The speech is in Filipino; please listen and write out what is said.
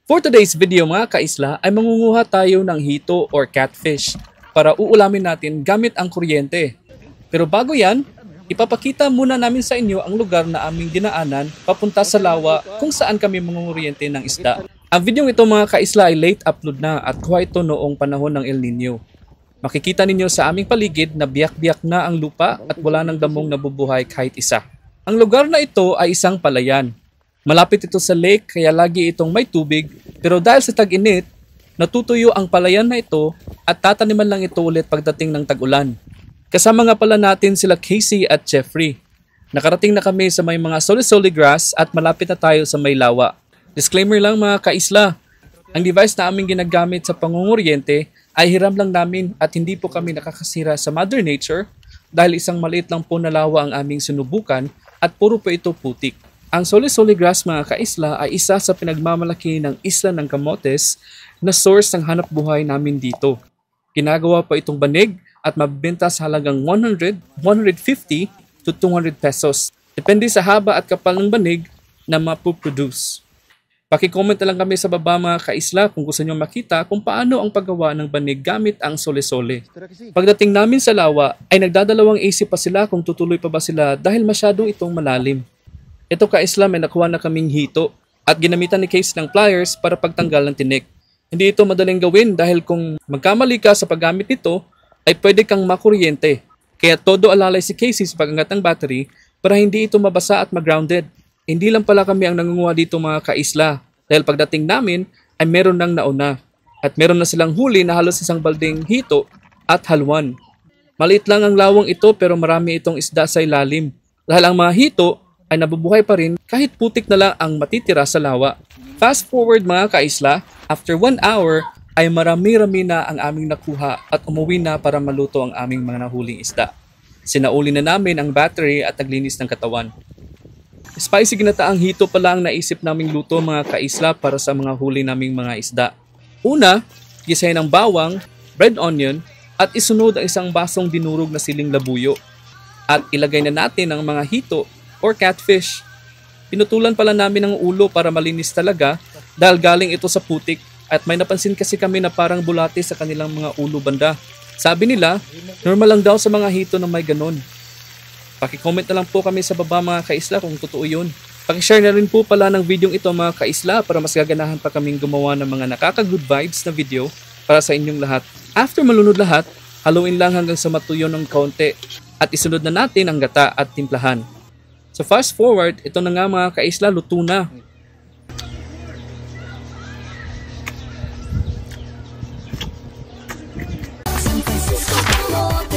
For today's video mga kaisla ay mangunguha tayo ng hito or catfish para uulamin natin gamit ang kuryente. Pero bago yan, ipapakita muna namin sa inyo ang lugar na aming dinaanan papunta sa lawa kung saan kami mangunguryente ng isda. Ang video ito mga kaisla ay late upload na at kuha ito noong panahon ng El Nino. Makikita ninyo sa aming paligid na biyak-biyak na ang lupa at wala nang damong nabubuhay kahit isa. Ang lugar na ito ay isang palayan. Malapit ito sa lake kaya lagi itong may tubig, pero dahil sa tag-init, natutuyo ang palayan na ito at tataniman lang ito ulit pagdating ng tag-ulan. Kasama nga pala natin sila Casey at Jeffrey. Nakarating na kami sa may mga soli-soli grass at malapit na tayo sa may lawa. Disclaimer lang mga kaisla, ang device na aming ginagamit sa pangunguryente ay hiram lang namin at hindi po kami nakakasira sa Mother Nature dahil isang maliit lang po na lawa ang aming sinubukan at puro po ito putik. Ang soli-soli grass mga kaisla ay isa sa pinagmamalaki ng isla ng Camotes na source ng hanap buhay namin dito. Ginagawa pa itong banig at mabibenta sa halagang 100, 150 to 200 pesos. Depende sa haba at kapal ng banig na mapuproduce. Paki-comment na lang kami sa baba mga kaisla kung gusto nyo makita kung paano ang paggawa ng banig gamit ang soli-soli. Pagdating namin sa lawa ay nagdadalawang isip pa sila kung tutuloy pa ba sila dahil masyadong itong malalim. Ito kaisla may nakuha na kaming hito at ginamitan ni Case ng pliers para pagtanggal ng tinik. Hindi ito madaling gawin dahil kung magkamali ka sa paggamit nito ay pwede kang makuryente. Kaya todo alalay si Casey sa pag-angat ng battery para hindi ito mabasa at mag-grounded. Hindi lang pala kami ang nangunguha dito mga kaisla dahil pagdating namin ay meron nang nauna at meron na silang huli na halos isang balding hito at halwan. Maliit lang ang lawang ito pero marami itong isda sa ilalim dahil ang mga hito ay nabubuhay pa rin kahit putik na lang ang matitira sa lawa. Fast forward mga kaisla, after 1 hour ay marami-rami na ang aming nakuha at umuwi na para maluto ang aming mga nahuling isda. Sinauli na namin ang battery at naglinis ng katawan. Spicy ginataang hito pala ang naisip naming luto mga kaisla para sa mga huli naming mga isda. Una, gisahin ng bawang, red onion at isunod ang isang basong dinurog na siling labuyo. At ilagay na natin ang mga hito or catfish. Pinutulan pala namin ang ulo para malinis talaga dahil galing ito sa putik at may napansin kasi kami na parang bulate sa kanilang mga ulo banda. Sabi nila, normal lang daw sa mga hito na may ganon. Paki-comment na lang po kami sa baba mga kaisla kung totoo yun. Paki-share na rin po pala ng video ito mga kaisla para mas gaganahan pa kaming gumawa ng mga nakaka-good vibes na video para sa inyong lahat. After malunod lahat, haluin lang hanggang sa matuyo ng kaunti at isunod na natin ang gata at timplahan. So fast forward, ito na nga mga kaisla, luto na. San Francisco,